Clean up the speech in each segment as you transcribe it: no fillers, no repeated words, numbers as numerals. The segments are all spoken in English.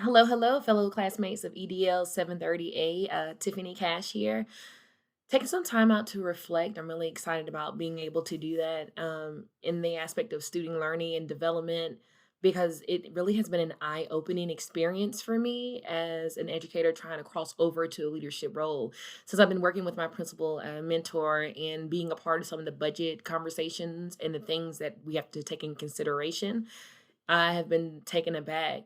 Hello, hello, fellow classmates of EDL 730A. Tiffany Cash here. Taking some time out to reflect. I'm really excited about being able to do that in the aspect of student learning and development because it really has been an eye opening experience for me as an educator trying to cross over to a leadership role. Since I've been working with my principal mentor and being a part of some of the budget conversations and the things that we have to take in consideration, I have been taken aback.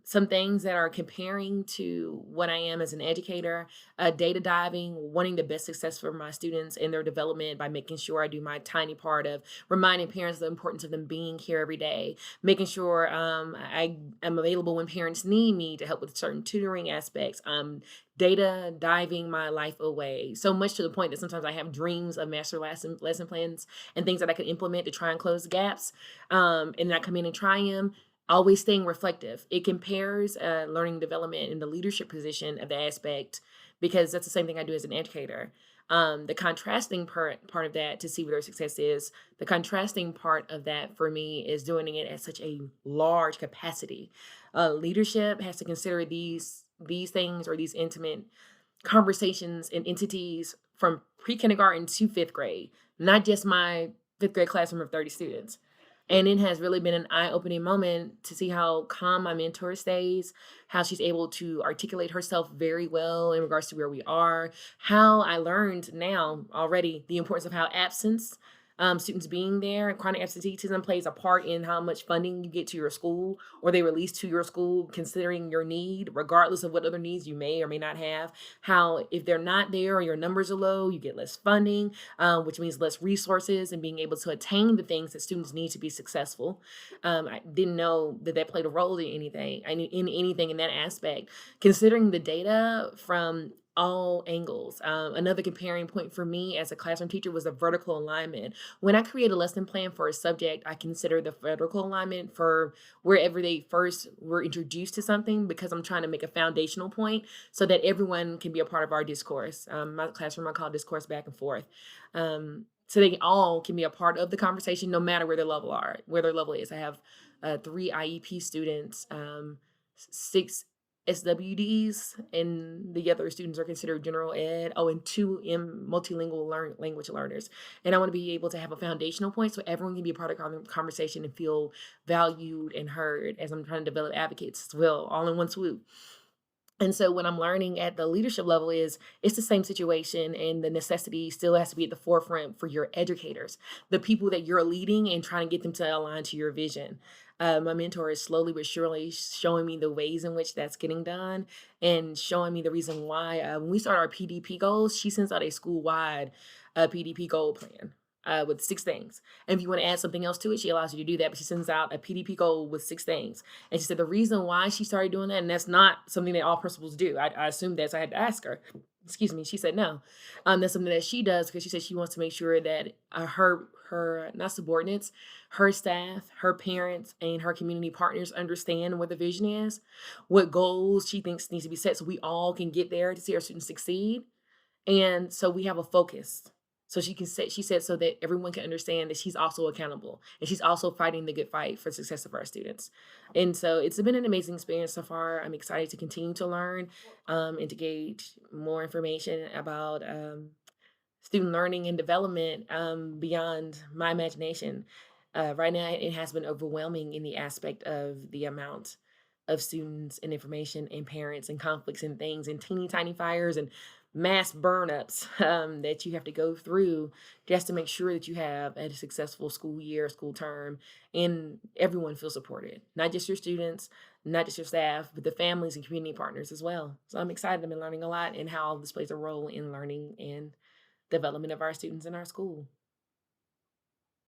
Some things that are comparing to what I am as an educator, data diving, wanting the best success for my students in their development by making sure I do my tiny part of reminding parents the importance of them being here every day, making sure I am available when parents need me to help with certain tutoring aspects. Data diving my life away so much to the point that sometimes I have dreams of master lesson plans and things that I could implement to try and close the gaps, and I come in and try them. Always staying reflective. It compares learning development in the leadership position of the aspect because that's the same thing I do as an educator. The contrasting part of that to see what their success is. The contrasting part of that for me is doing it at such a large capacity. Leadership has to consider these things or these intimate conversations and entities from pre-kindergarten to fifth grade, not just my fifth grade classroom of 30 students. And it has really been an eye-opening moment to see how calm my mentor stays, how she's able to articulate herself very well in regards to where we are, how I learned now already the importance of how absence, students being there, and chronic absenteeism plays a part in how much funding you get to your school or they release to your school, considering your need, regardless of what other needs you may or may not have. How if they're not there or your numbers are low, you get less funding, which means less resources and being able to attain the things that students need to be successful. I didn't know that that played a role in anything, in anything in that aspect. Considering the data from all angles. Another comparing point for me as a classroom teacher was the vertical alignment. When I create a lesson plan for a subject, I consider the vertical alignment for wherever they first were introduced to something because I'm trying to make a foundational point so that everyone can be a part of our discourse. My classroom, I call discourse back and forth. So they all can be a part of the conversation no matter where their level is. I have three IEP students, six SWDs, and the other students are considered general ed. Oh, and two multilingual language learners. And I want to be able to have a foundational point so everyone can be a part of the conversation and feel valued and heard as I'm trying to develop advocates as well, all in one swoop. And so what I'm learning at the leadership level is it's the same situation and the necessity still has to be at the forefront for your educators, the people that you're leading and trying to get them to align to your vision. My mentor is slowly but surely showing me the ways in which that's getting done and showing me the reason why. When we start our PDP goals, she sends out a school-wide PDP goal plan with 6 things. And if you want to add something else to it, she allows you to do that. But she sends out a PDP goal with 6 things. And she said the reason why she started doing that, and that's not something that all principals do. I assumed that, so I had to ask her. Excuse me. She said no. That's something that she does because she said she wants to make sure that her not subordinates, her staff, her parents, and her community partners understand what the vision is, what goals she thinks needs to be set, so we all can get there to see our students succeed. And so we have a focus. So she said so that everyone can understand that she's also accountable and she's also fighting the good fight for the success of our students. And so it's been an amazing experience so far. I'm excited to continue to learn and to gauge more information about student learning and development beyond my imagination. Right now, it has been overwhelming in the aspect of the amount of students and information and parents and conflicts and things and teeny tiny fires and mass burn ups that you have to go through just to make sure that you have a successful school year, school term, and everyone feels supported. Not just your students, not just your staff, but the families and community partners as well. So I'm excited. I've been learning a lot and how this plays a role in learning and development of our students in our school.